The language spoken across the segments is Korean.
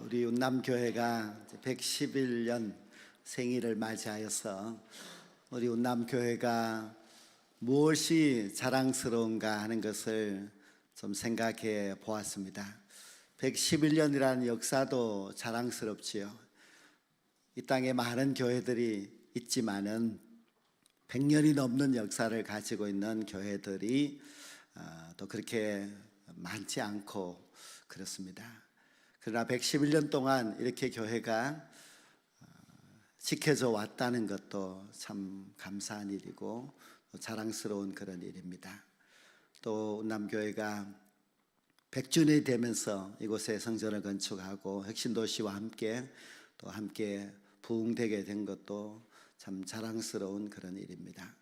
우리 운남교회가 111년 생일을 맞이하여서 우리 운남교회가 무엇이 자랑스러운가 하는 것을 좀 생각해 보았습니다. 111년이라는 역사도 자랑스럽지요. 이 땅에 많은 교회들이 있지만은 100년이 넘는 역사를 가지고 있는 교회들이 또 그렇게 많지 않고 그렇습니다. 그러나 111년 동안 이렇게 교회가 지켜져 왔다는 것도 참 감사한 일이고 자랑스러운 그런 일입니다. 또 운남교회가 100주년이 되면서 이곳에 성전을 건축하고 혁신도시와 함께 또 함께 부흥되게 된 것도 참 자랑스러운 그런 일입니다.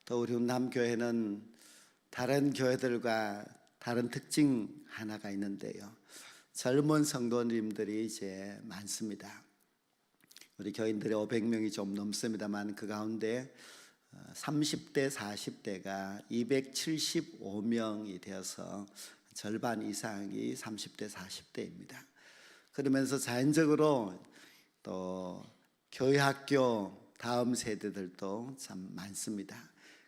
또 우리 운남교회는 다른 교회들과 다른 특징 하나가 있는데요, 젊은 성도님들이 이제 많습니다. 우리 교인들이 500명이 좀 넘습니다만 그 가운데 30대, 40대가 275명이 되어서 절반 이상이 30대, 40대입니다. 그러면서 자연적으로 또 교회 학교 다음 세대들도 참 많습니다.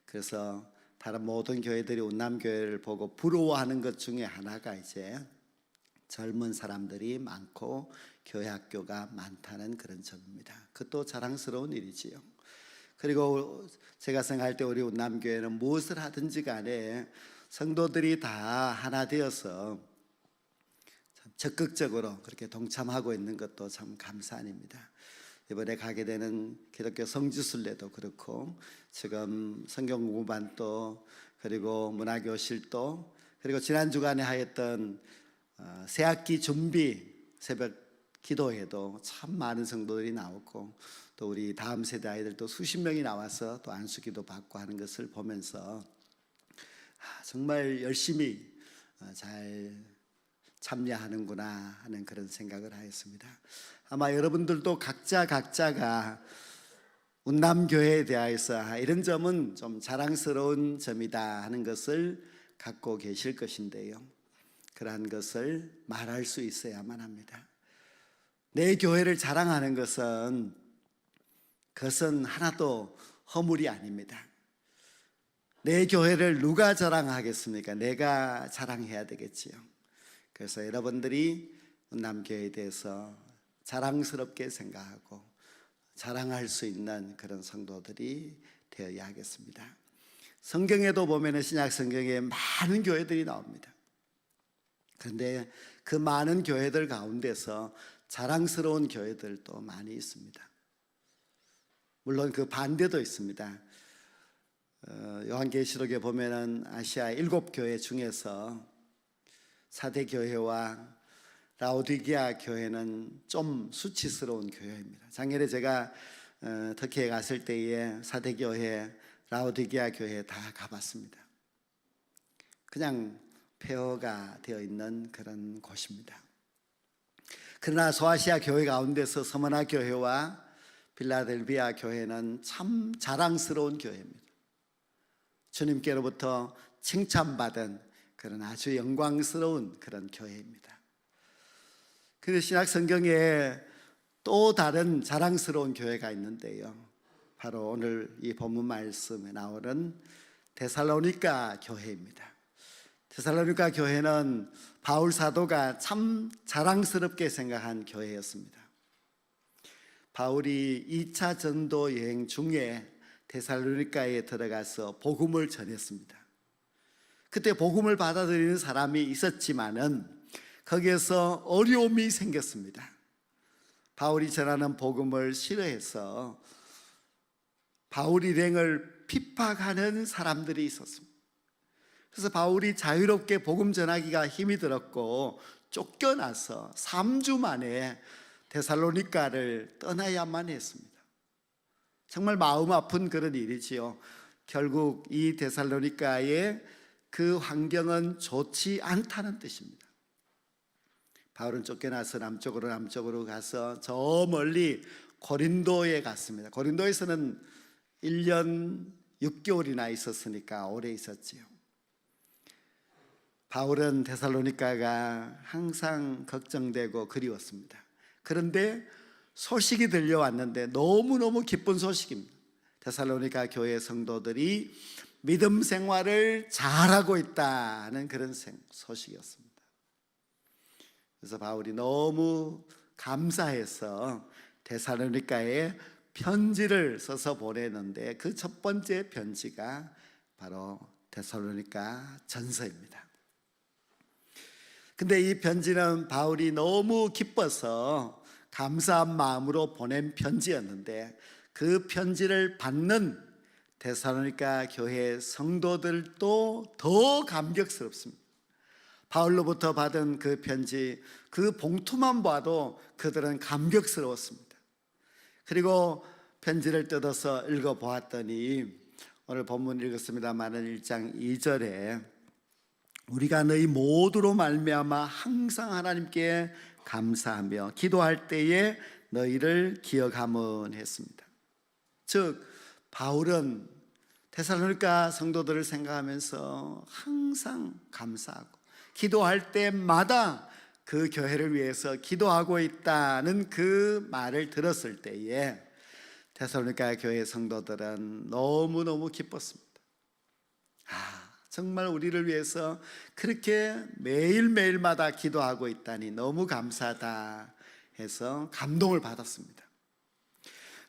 그래서 다른 모든 교회들이 운남교회를 보고 부러워하는 것 중에 하나가 이제 젊은 사람들이 많고 교회 학교가 많다는 그런 점입니다. 그것도 자랑스러운 일이지요. 그리고 제가 생각할 때 우리 운남교회는 무엇을 하든지 간에 성도들이 다 하나 되어서 참 적극적으로 그렇게 동참하고 있는 것도 참 감사한 일입니다. 이번에 가게 되는 기독교 성지순례도 그렇고 지금 성경공부반도 그리고 문화교실도 그리고 지난 주간에 하였던 새학기 준비 새벽 기도회도 참 많은 성도들이 나오고 또 우리 다음 세대 아이들도 수십 명이 나와서 또 안수기도 받고 하는 것을 보면서 정말 열심히 잘 참여하는구나 하는 그런 생각을 하였습니다. 아마 여러분들도 각자가 운남교회에 대해서 이런 점은 좀 자랑스러운 점이다 하는 것을 갖고 계실 것인데요, 그러한 것을 말할 수 있어야만 합니다. 내 교회를 자랑하는 것은 그것은 하나도 허물이 아닙니다. 내 교회를 누가 자랑하겠습니까? 내가 자랑해야 되겠지요. 그래서 여러분들이 운남교회에 대해서 자랑스럽게 생각하고 자랑할 수 있는 그런 성도들이 되어야 하겠습니다. 성경에도 보면 신약 성경에 많은 교회들이 나옵니다. 그런데 그 많은 교회들 가운데서 자랑스러운 교회들도 많이 있습니다. 물론 그 반대도 있습니다. 요한계시록에 보면은 아시아 7교회 중에서 사대교회와 라오디게아 교회는 좀 수치스러운 교회입니다. 작년에 제가 터키에 갔을 때에 사대교회, 라오디게아 교회 다 가봤습니다. 그냥 폐허가 되어 있는 그런 곳입니다. 그러나 소아시아 교회 가운데서 서머나 교회와 필라델비아 교회는 참 자랑스러운 교회입니다. 주님께로부터 칭찬받은 그런 아주 영광스러운 그런 교회입니다. 그래서 신약 성경에 또 다른 자랑스러운 교회가 있는데요, 바로 오늘 이 본문 말씀에 나오는 데살로니가 교회입니다. 데살로니가 교회는 바울 사도가 참 자랑스럽게 생각한 교회였습니다. 바울이 2차 전도 여행 중에 데살로니가에 들어가서 복음을 전했습니다. 그때 복음을 받아들이는 사람이 있었지만은 거기에서 어려움이 생겼습니다. 바울이 전하는 복음을 싫어해서 바울 일행을 핍박하는 사람들이 있었습니다. 그래서 바울이 자유롭게 복음 전하기가 힘이 들었고 쫓겨나서 3주 만에 데살로니가를 떠나야만 했습니다. 정말 마음 아픈 그런 일이지요. 결국 이 데살로니가의 그 환경은 좋지 않다는 뜻입니다. 바울은 쫓겨나서 남쪽으로 가서 저 멀리 고린도에 갔습니다. 고린도에서는 1년 6개월이나 있었으니까 오래 있었지요. 바울은 데살로니가가 항상 걱정되고 그리웠습니다. 그런데 소식이 들려왔는데 너무너무 기쁜 소식입니다. 데살로니가 교회 성도들이 믿음 생활을 잘하고 있다는 그런 소식이었습니다. 그래서 바울이 너무 감사해서 데살로니가에 편지를 써서 보내는데 그 첫 번째 편지가 바로 데살로니가 전서입니다. 근데 이 편지는 바울이 너무 기뻐서 감사한 마음으로 보낸 편지였는데 그 편지를 받는 데살로니가 교회 성도들도 더 감격스럽습니다. 바울로부터 받은 그 편지, 그 봉투만 봐도 그들은 감격스러웠습니다. 그리고 편지를 뜯어서 읽어보았더니 오늘 본문 읽었습니다마는 1장 2절에 우리가 너희 모두로 말미암아 항상 하나님께 감사하며 기도할 때에 너희를 기억함은 했습니다. 즉 바울은 데살로니가 성도들을 생각하면서 항상 감사하고 기도할 때마다 그 교회를 위해서 기도하고 있다는 그 말을 들었을 때에 데살로니가 교회 성도들은 너무너무 기뻤습니다. 정말 우리를 위해서 그렇게 매일매일마다 기도하고 있다니 너무 감사하다 해서 감동을 받았습니다.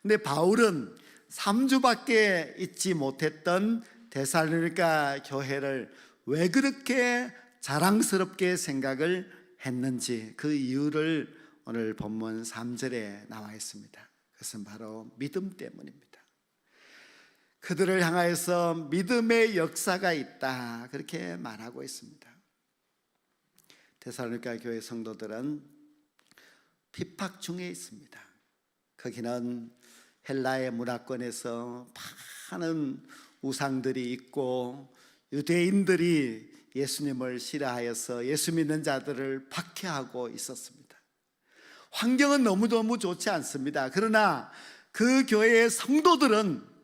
근데 바울은 3주밖에 있지 못했던 데살로니가 교회를 왜 그렇게 자랑스럽게 생각을 했는지 그 이유를 오늘 본문 3절에 나와 있습니다. 그것은 바로 믿음 때문입니다. 그들을 향하여서 믿음의 역사가 있다 그렇게 말하고 있습니다. 데살로니가 교회 성도들은 핍박 중에 있습니다. 거기는 헬라의 문화권에서 많은 우상들이 있고 유대인들이 예수님을 싫어하여서 예수 믿는 자들을 박해하고 있었습니다. 환경은 너무너무 좋지 않습니다. 그러나 그 교회의 성도들은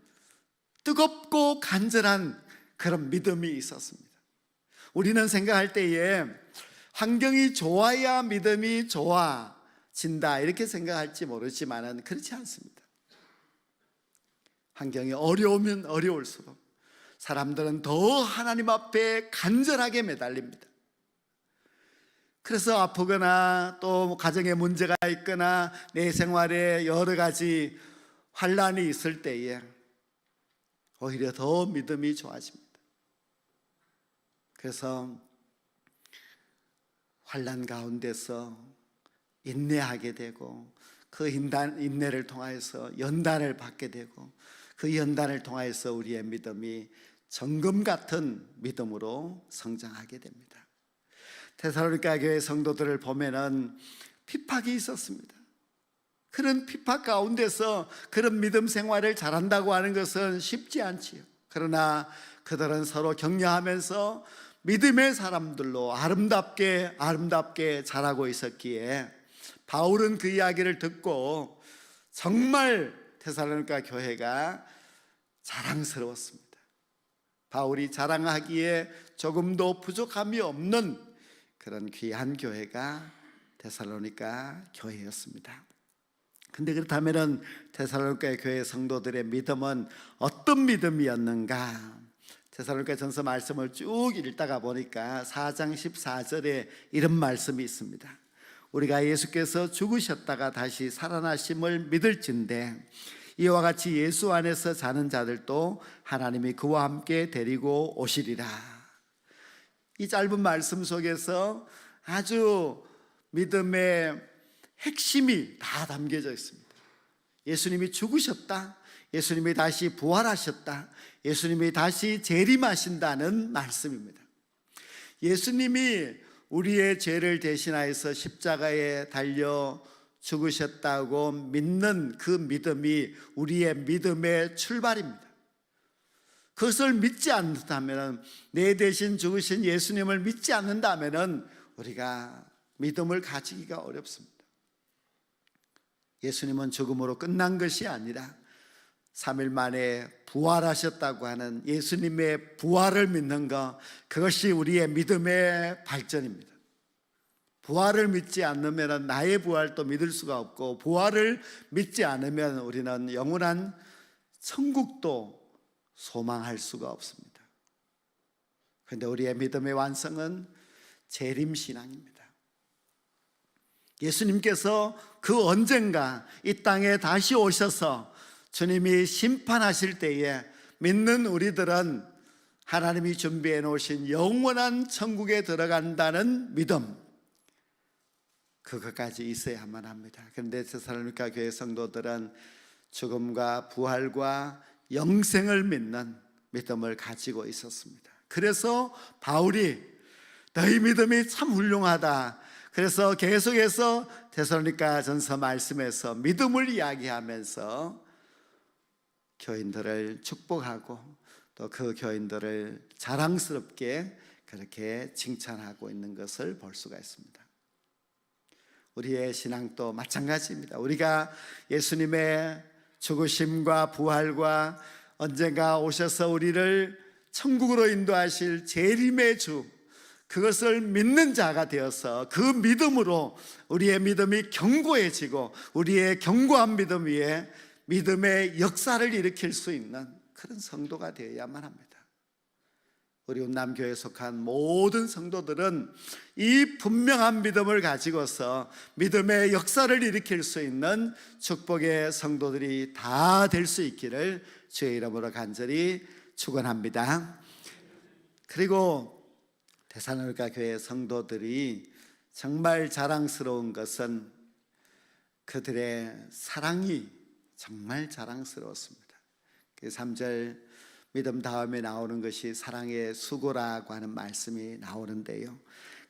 뜨겁고 간절한 그런 믿음이 있었습니다. 우리는 생각할 때에 환경이 좋아야 믿음이 좋아진다 이렇게 생각할지 모르지만 그렇지 않습니다. 환경이 어려우면 어려울수록 사람들은 더 하나님 앞에 간절하게 매달립니다. 그래서 아프거나 또 가정에 문제가 있거나 내 생활에 여러 가지 환난이 있을 때에 오히려 더 믿음이 좋아집니다. 그래서 환난 가운데서 인내하게 되고 그 인내를 통하여서 연단을 받게 되고 그 연단을 통하여서 우리의 믿음이 정금 같은 믿음으로 성장하게 됩니다. 데살로니가 교회 성도들을 보면은 핍박이 있었습니다. 그런 핍박 가운데서 그런 믿음 생활을 잘한다고 하는 것은 쉽지 않지요. 그러나 그들은 서로 격려하면서 믿음의 사람들로 아름답게 자라고 있었기에 바울은 그 이야기를 듣고 정말 데살로니가 교회가 자랑스러웠습니다. 바울이 자랑하기에 조금도 부족함이 없는 그런 귀한 교회가 데살로니가 교회였습니다. 근데 그렇다면 데살로니가 교회 성도들의 믿음은 어떤 믿음이었는가? 데살로니가 전서 말씀을 쭉 읽다가 보니까 4장 14절에 이런 말씀이 있습니다. 우리가 예수께서 죽으셨다가 다시 살아나심을 믿을진대 이와 같이 예수 안에서 사는 자들도 하나님이 그와 함께 데리고 오시리라. 이 짧은 말씀 속에서 아주 믿음의 핵심이 다 담겨져 있습니다. 예수님이 죽으셨다, 예수님이 다시 부활하셨다, 예수님이 다시 재림하신다는 말씀입니다. 예수님이 우리의 죄를 대신하여서 십자가에 달려 죽으셨다고 믿는 그 믿음이 우리의 믿음의 출발입니다. 그것을 믿지 않는다면, 내 대신 죽으신 예수님을 믿지 않는다면 우리가 믿음을 가지기가 어렵습니다. 예수님은 죽음으로 끝난 것이 아니라 3일 만에 부활하셨다고 하는 예수님의 부활을 믿는 것, 그것이 우리의 믿음의 발전입니다. 부활을 믿지 않으면 나의 부활도 믿을 수가 없고, 부활을 믿지 않으면 우리는 영원한 천국도 소망할 수가 없습니다. 그런데 우리의 믿음의 완성은 재림신앙입니다. 예수님께서 그 언젠가 이 땅에 다시 오셔서 주님이 심판하실 때에 믿는 우리들은 하나님이 준비해 놓으신 영원한 천국에 들어간다는 믿음, 그것까지 있어야만 합니다. 그런데 데살로니가 교회 성도들은 죽음과 부활과 영생을 믿는 믿음을 가지고 있었습니다. 그래서 바울이 너희 믿음이 참 훌륭하다, 그래서 계속해서 데살로니가 전서 말씀에서 믿음을 이야기하면서 교인들을 축복하고 또 그 교인들을 자랑스럽게 그렇게 칭찬하고 있는 것을 볼 수가 있습니다. 우리의 신앙도 마찬가지입니다. 우리가 예수님의 죽으심과 부활과 언젠가 오셔서 우리를 천국으로 인도하실 재림의 주, 그것을 믿는 자가 되어서 그 믿음으로 우리의 믿음이 견고해지고 우리의 견고한 믿음 위에 믿음의 역사를 일으킬 수 있는 그런 성도가 되어야만 합니다. 우리 운남교회에 속한 모든 성도들은 이 분명한 믿음을 가지고서 믿음의 역사를 일으킬 수 있는 축복의 성도들이 다 될 수 있기를 주의 이름으로 간절히 축원합니다. 그리고 데살로니가 교회 성도들이 정말 자랑스러운 것은 그들의 사랑이 정말 자랑스러웠습니다. 그 3절 믿음 다음에 나오는 것이 사랑의 수고라고 하는 말씀이 나오는데요,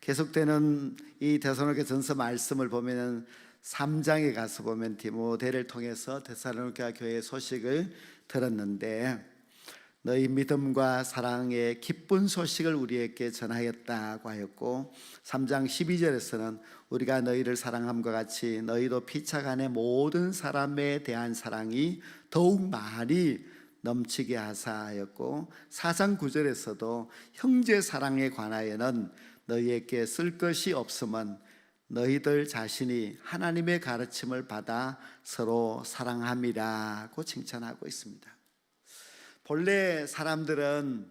계속되는 이 데살로니가 전서 말씀을 보면은 3장에 가서 보면 디모데를 통해서 데살로니가 교회의 소식을 들었는데 너희 믿음과 사랑의 기쁜 소식을 우리에게 전하였다고 하였고, 3장 12절에서는 우리가 너희를 사랑함과 같이 너희도 피차간의 모든 사람에 대한 사랑이 더욱 많이 넘치게 하사 하였고, 4장 9절에서도 형제 사랑에 관하여는 너희에게 쓸 것이 없음은 너희들 자신이 하나님의 가르침을 받아 서로 사랑함이라고 칭찬하고 있습니다. 본래 사람들은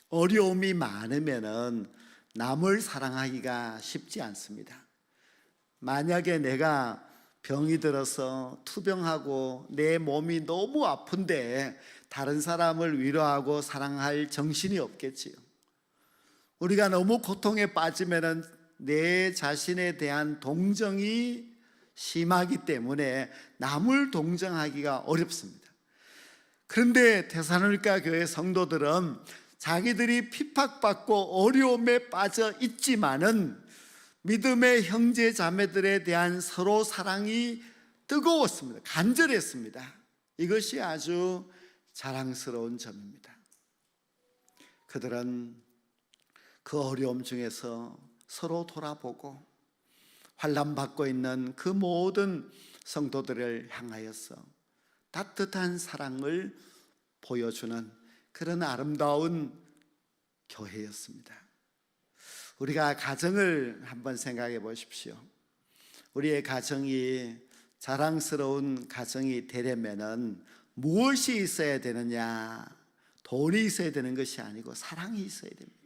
어려움이 많으면은 남을 사랑하기가 쉽지 않습니다. 만약에 내가 병이 들어서 투병하고 내 몸이 너무 아픈데 다른 사람을 위로하고 사랑할 정신이 없겠지요. 우리가 너무 고통에 빠지면은 내 자신에 대한 동정이 심하기 때문에 남을 동정하기가 어렵습니다. 그런데 데살로니가 교회 성도들은 자기들이 핍박받고 어려움에 빠져 있지만은 믿음의 형제 자매들에 대한 서로 사랑이 뜨거웠습니다. 간절했습니다. 이것이 아주 자랑스러운 점입니다. 그들은 그 어려움 중에서 서로 돌아보고 환난받고 있는 그 모든 성도들을 향하여서 따뜻한 사랑을 보여주는 그런 아름다운 교회였습니다. 우리가 가정을 한번 생각해 보십시오. 우리의 가정이 자랑스러운 가정이 되려면은 무엇이 있어야 되느냐? 돈이 있어야 되는 것이 아니고 사랑이 있어야 됩니다.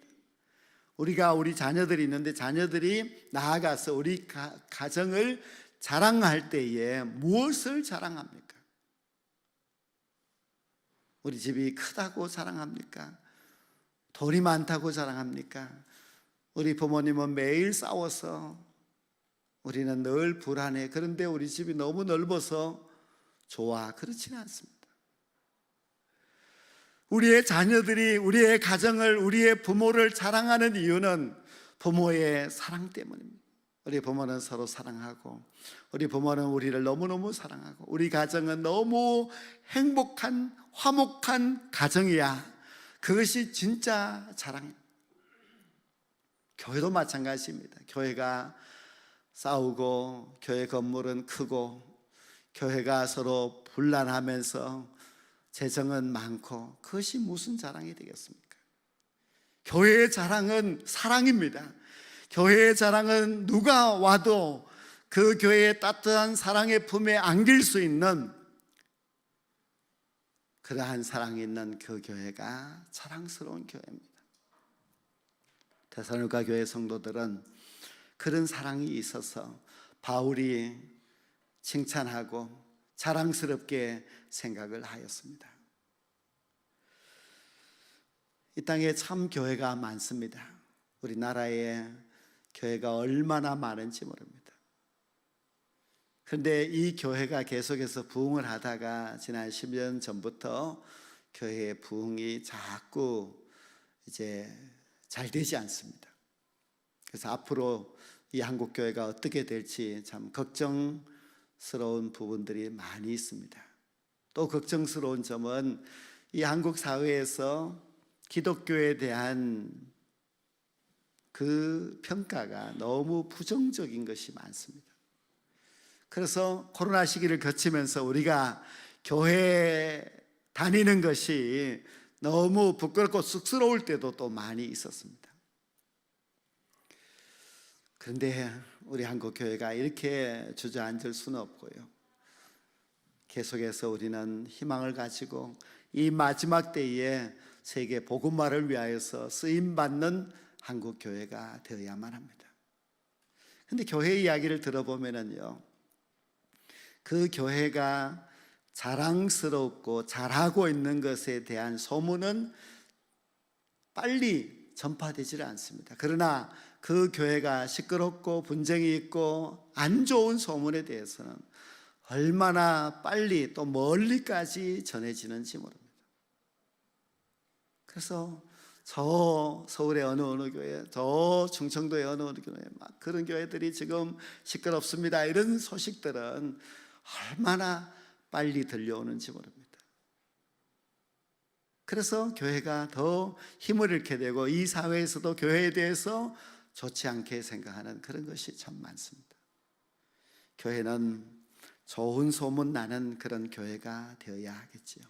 우리가 우리 자녀들이 있는데 자녀들이 나아가서 우리 가정을 자랑할 때에 무엇을 자랑합니까? 우리 집이 크다고 자랑합니까? 돈이 많다고 자랑합니까? 우리 부모님은 매일 싸워서 우리는 늘 불안해. 그런데 우리 집이 너무 넓어서 좋아. 그렇지는 않습니다. 우리의 자녀들이 우리의 가정을, 우리의 부모를 자랑하는 이유는 부모의 사랑 때문입니다. 우리 부모는 서로 사랑하고 우리 부모는 우리를 너무너무 사랑하고 우리 가정은 너무 행복한 화목한 가정이야. 그것이 진짜 자랑입니다. 교회도 마찬가지입니다. 교회가 싸우고 교회 건물은 크고 교회가 서로 분란하면서 재정은 많고 그것이 무슨 자랑이 되겠습니까? 교회의 자랑은 사랑입니다. 교회의 자랑은 누가 와도 그 교회의 따뜻한 사랑의 품에 안길 수 있는 그러한 사랑이 있는 그 교회가 자랑스러운 교회입니다. 데살로니가 교회 성도들은 그런 사랑이 있어서 바울이 칭찬하고 자랑스럽게 생각을 하였습니다. 이 땅에 참 교회가 많습니다. 우리나라에 교회가 얼마나 많은지 모릅니다. 그런데 이 교회가 계속해서 부흥을 하다가 지난 10년 전부터 교회의 부흥이 자꾸 이제 잘 되지 않습니다. 그래서 앞으로 이 한국 교회가 어떻게 될지 참 걱정스러운 부분들이 많이 있습니다. 또 걱정스러운 점은 이 한국 사회에서 기독교에 대한 그 평가가 너무 부정적인 것이 많습니다. 그래서 코로나 시기를 거치면서 우리가 교회 다니는 것이 너무 부끄럽고 쑥스러울 때도 또 많이 있었습니다. 그런데 우리 한국 교회가 이렇게 주저앉을 수는 없고요. 계속해서 우리는 희망을 가지고 이 마지막 때에 세계 복음화를 위하여서 쓰임받는 한국 교회가 되어야만 합니다. 그런데 교회 이야기를 들어보면요, 그 교회가 자랑스럽고 잘하고 있는 것에 대한 소문은 빨리 전파되지를 않습니다. 그러나 그 교회가 시끄럽고 분쟁이 있고 안 좋은 소문에 대해서는 얼마나 빨리 또 멀리까지 전해지는지 모릅니다. 그래서 저 서울의 어느 교회, 저 충청도의 어느 교회, 막 그런 교회들이 지금 시끄럽습니다. 이런 소식들은 얼마나 빨리 들려오는지 모릅니다. 그래서 교회가 더 힘을 잃게 되고 이 사회에서도 교회에 대해서 좋지 않게 생각하는 그런 것이 참 많습니다. 교회는 좋은 소문 나는 그런 교회가 되어야 하겠지요.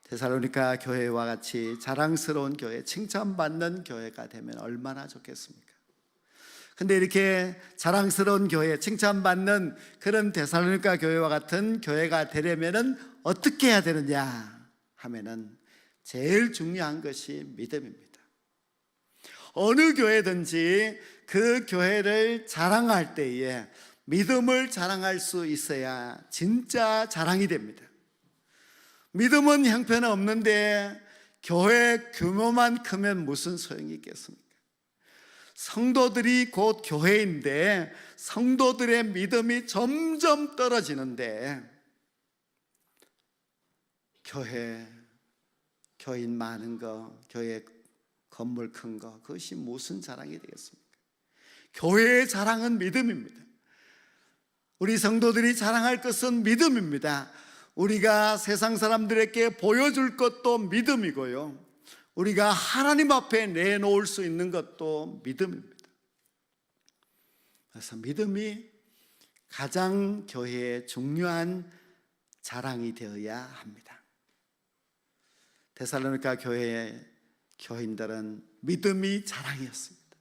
데살로니가 교회와 같이 자랑스러운 교회, 칭찬받는 교회가 되면 얼마나 좋겠습니까? 근데 이렇게 자랑스러운 교회, 칭찬받는 그런 데살로니가 교회와 같은 교회가 되려면은 어떻게 해야 되느냐 하면은 제일 중요한 것이 믿음입니다. 어느 교회든지 그 교회를 자랑할 때에 믿음을 자랑할 수 있어야 진짜 자랑이 됩니다. 믿음은 형편없는데 교회 규모만 크면 무슨 소용이 있겠습니까? 성도들이 곧 교회인데 성도들의 믿음이 점점 떨어지는데 교인 많은 거, 교회 건물 큰 거, 그것이 무슨 자랑이 되겠습니까? 교회의 자랑은 믿음입니다. 우리 성도들이 자랑할 것은 믿음입니다. 우리가 세상 사람들에게 보여줄 것도 믿음이고요, 우리가 하나님 앞에 내놓을 수 있는 것도 믿음입니다. 그래서 믿음이 가장 교회의 중요한 자랑이 되어야 합니다. 데살로니가 교회의 교인들은 믿음이 자랑이었습니다.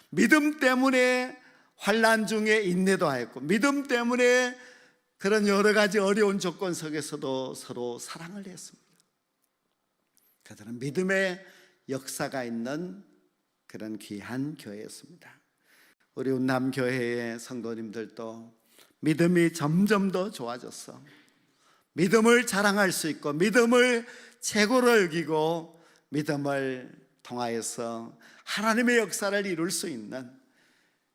믿음 때문에 환난 중에 인내도 하였고, 믿음 때문에 그런 여러 가지 어려운 조건 속에서도 서로 사랑을 했습니다. 그들은 믿음의 역사가 있는 그런 귀한 교회였습니다. 우리 운남교회의 성도님들도 믿음이 점점 더 좋아졌어. 믿음을 자랑할 수 있고 믿음을 최고로 여기고 믿음을 통하여서 하나님의 역사를 이룰 수 있는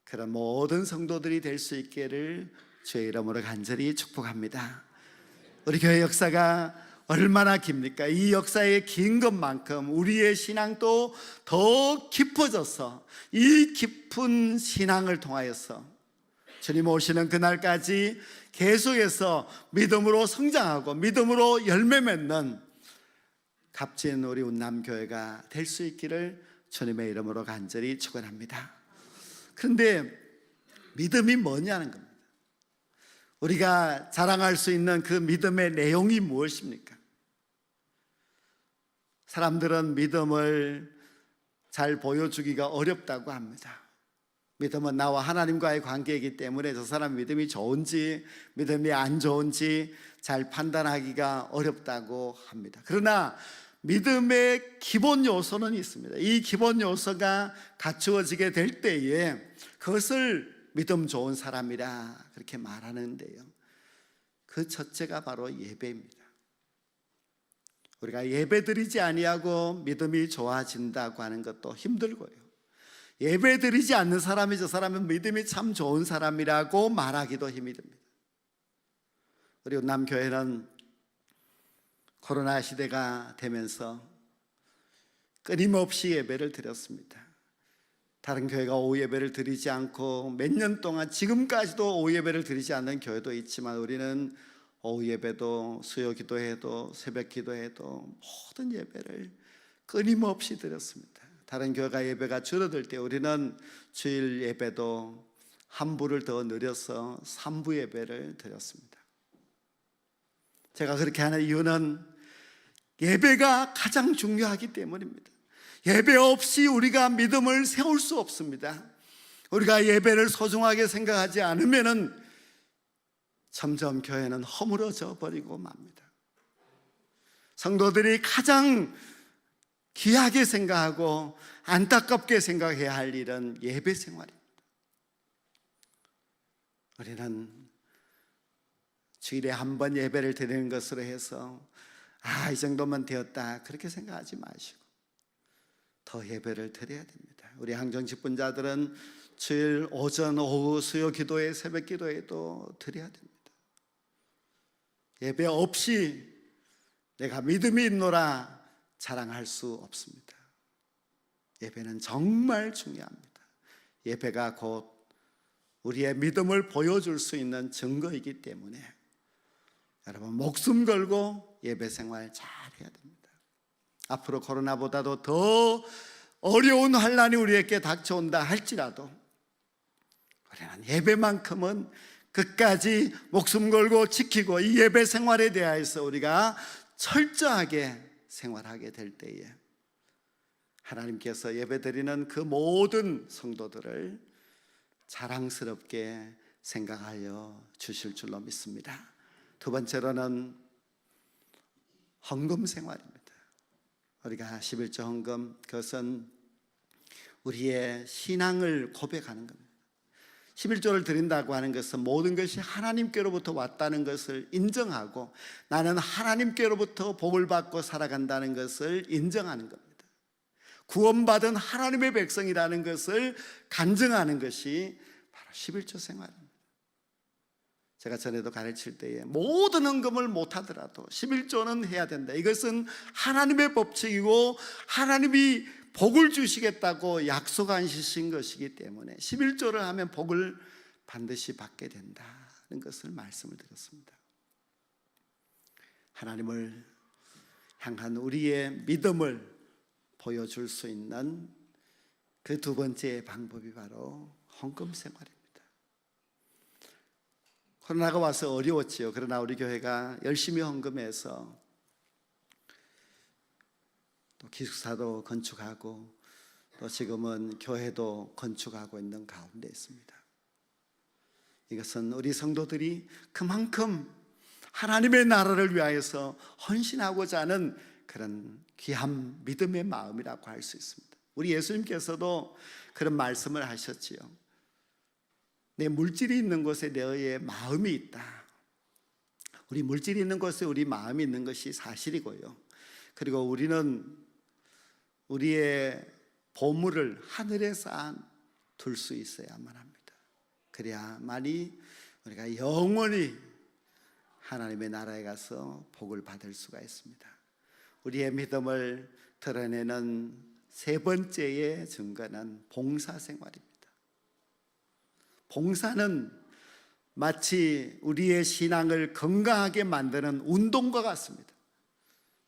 그런 모든 성도들이 될 수 있기를 주의 이름으로 간절히 축복합니다. 우리 교회 역사가 얼마나 깁니까? 이 역사의 긴 것만큼 우리의 신앙도 더 깊어져서 이 깊은 신앙을 통하여서 주님 오시는 그날까지 계속해서 믿음으로 성장하고 믿음으로 열매 맺는 값진 우리 운남교회가 될 수 있기를 주님의 이름으로 간절히 축원합니다. 그런데 믿음이 뭐냐는 겁니다. 우리가 자랑할 수 있는 그 믿음의 내용이 무엇입니까? 사람들은 믿음을 잘 보여주기가 어렵다고 합니다. 믿음은 나와 하나님과의 관계이기 때문에 저 사람 믿음이 좋은지 믿음이 안 좋은지 잘 판단하기가 어렵다고 합니다. 그러나 믿음의 기본 요소는 있습니다. 이 기본 요소가 갖추어지게 될 때에 그것을 믿음 좋은 사람이라 그렇게 말하는데요, 그 첫째가 바로 예배입니다. 우리가 예배드리지 아니하고 믿음이 좋아진다고 하는 것도 힘들고요, 예배드리지 않는 사람이 저 사람은 믿음이 참 좋은 사람이라고 말하기도 힘이 듭니다. 우리 운남교회는 코로나 시대가 되면서 끊임없이 예배를 드렸습니다. 다른 교회가 오후 예배를 드리지 않고 몇 년 동안 지금까지도 오후 예배를 드리지 않는 교회도 있지만 우리는 오후 예배도 수요 기도회도 새벽 기도회도 모든 예배를 끊임없이 드렸습니다. 다른 교회가 예배가 줄어들 때 우리는 주일 예배도 한 부를 더 늘려서 3부 예배를 드렸습니다. 제가 그렇게 하는 이유는 예배가 가장 중요하기 때문입니다. 예배 없이 우리가 믿음을 세울 수 없습니다. 우리가 예배를 소중하게 생각하지 않으면 점점 교회는 허물어져 버리고 맙니다. 성도들이 가장 귀하게 생각하고 안타깝게 생각해야 할 일은 예배 생활입니다. 우리는 주일에 한 번 예배를 드리는 것으로 해서 이 정도면 되었다 그렇게 생각하지 마시고 더 예배를 드려야 됩니다. 우리 항정 직분자들은 주일 오전 오후 수요 기도회 새벽 기도회도 드려야 됩니다. 예배 없이 내가 믿음이 있노라 자랑할 수 없습니다. 예배는 정말 중요합니다. 예배가 곧 우리의 믿음을 보여줄 수 있는 증거이기 때문에 여러분 목숨 걸고 예배 생활 잘 해야 됩니다. 앞으로 코로나보다도 더 어려운 환난이 우리에게 닥쳐온다 할지라도 우리는 예배만큼은 끝까지 목숨 걸고 지키고 이 예배 생활에 대해서 우리가 철저하게 생활하게 될 때에 하나님께서 예배드리는 그 모든 성도들을 자랑스럽게 생각하여 주실 줄로 믿습니다. 두 번째로는 헌금 생활입니다. 우리가 11조 헌금, 그것은 우리의 신앙을 고백하는 겁니다. 11조를 드린다고 하는 것은 모든 것이 하나님께로부터 왔다는 것을 인정하고 나는 하나님께로부터 복을 받고 살아간다는 것을 인정하는 겁니다. 구원받은 하나님의 백성이라는 것을 간증하는 것이 바로 11조 생활입니다. 제가 전에도 가르칠 때에 모든 헌금을 못하더라도 11조는 해야 된다. 이것은 하나님의 법칙이고 하나님이 복을 주시겠다고 약속하신 것이기 때문에 11조를 하면 복을 반드시 받게 된다는 것을 말씀을 드렸습니다. 하나님을 향한 우리의 믿음을 보여줄 수 있는 그 두 번째 방법이 바로 헌금 생활입니다. 코로나가 와서 어려웠지요. 그러나 우리 교회가 열심히 헌금해서 또 기숙사도 건축하고 또 지금은 교회도 건축하고 있는 가운데 있습니다. 이것은 우리 성도들이 그만큼 하나님의 나라를 위하여서 헌신하고자 하는 그런 귀한 믿음의 마음이라고 할 수 있습니다. 우리 예수님께서도 그런 말씀을 하셨지요. 내 물질이 있는 곳에 너의 마음이 있다. 우리 물질이 있는 곳에 우리 마음이 있는 것이 사실이고요. 그리고 우리는 우리의 보물을 하늘에 쌓아둘 수 있어야만 합니다. 그래야만이 우리가 영원히 하나님의 나라에 가서 복을 받을 수가 있습니다. 우리의 믿음을 드러내는 세 번째의 증거는 봉사생활입니다. 봉사는 마치 우리의 신앙을 건강하게 만드는 운동과 같습니다.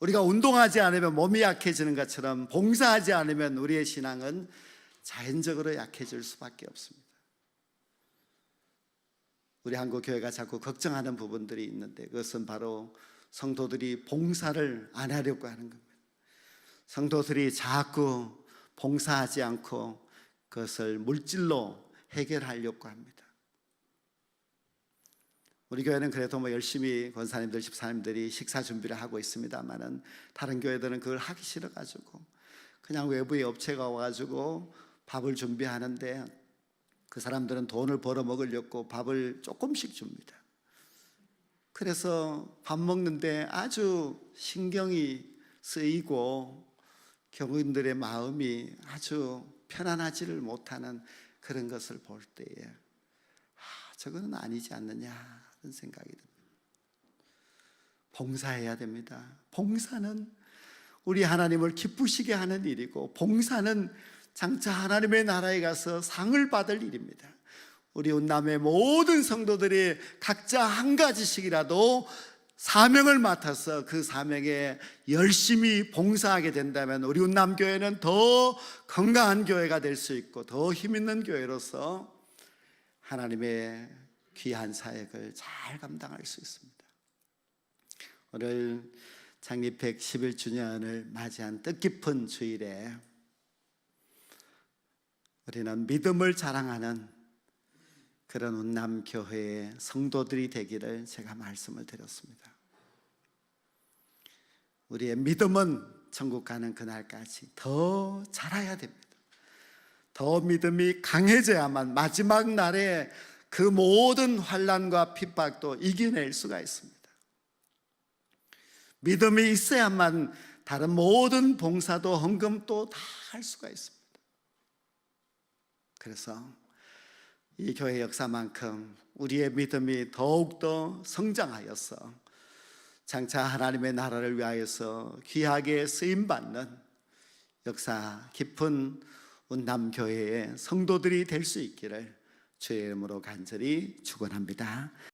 우리가 운동하지 않으면 몸이 약해지는 것처럼 봉사하지 않으면 우리의 신앙은 자연적으로 약해질 수밖에 없습니다. 우리 한국교회가 자꾸 걱정하는 부분들이 있는데 그것은 바로 성도들이 봉사를 안 하려고 하는 겁니다. 성도들이 자꾸 봉사하지 않고 그것을 물질로 해결하려고 합니다. 우리 교회는 그래도 열심히 권사님들, 집사님들이 식사 준비를 하고 있습니다만은 다른 교회들은 그걸 하기 싫어가지고 그냥 외부의 업체가 와가지고 밥을 준비하는데 그 사람들은 돈을 벌어 먹으려고 밥을 조금씩 줍니다. 그래서 밥 먹는데 아주 신경이 쓰이고 교우들의 마음이 아주 편안하지를 못하는 그런 것을 볼 때에 저거는 아니지 않느냐 하는 생각이 듭니다. 봉사해야 됩니다. 봉사는 우리 하나님을 기쁘시게 하는 일이고, 봉사는 장차 하나님의 나라에 가서 상을 받을 일입니다. 우리 운남의 모든 성도들이 각자 한 가지씩이라도 사명을 맡아서 그 사명에 열심히 봉사하게 된다면 우리 운남교회는 더 건강한 교회가 될 수 있고 더 힘있는 교회로서 하나님의 귀한 사역을 잘 감당할 수 있습니다. 오늘 창립 111주년을 맞이한 뜻깊은 주일에 우리는 믿음을 자랑하는 그런 운남교회의 성도들이 되기를 제가 말씀을 드렸습니다. 우리의 믿음은 천국 가는 그날까지 더 자라야 됩니다. 더 믿음이 강해져야만 마지막 날에 그 모든 환난과 핍박도 이겨낼 수가 있습니다. 믿음이 있어야만 다른 모든 봉사도 헌금도 다 할 수가 있습니다. 그래서 이 교회 역사만큼 우리의 믿음이 더욱더 성장하여서 장차 하나님의 나라를 위하여서 귀하게 쓰임받는 역사 깊은 운남교회의 성도들이 될 수 있기를 주의 이름으로 간절히 축원합니다.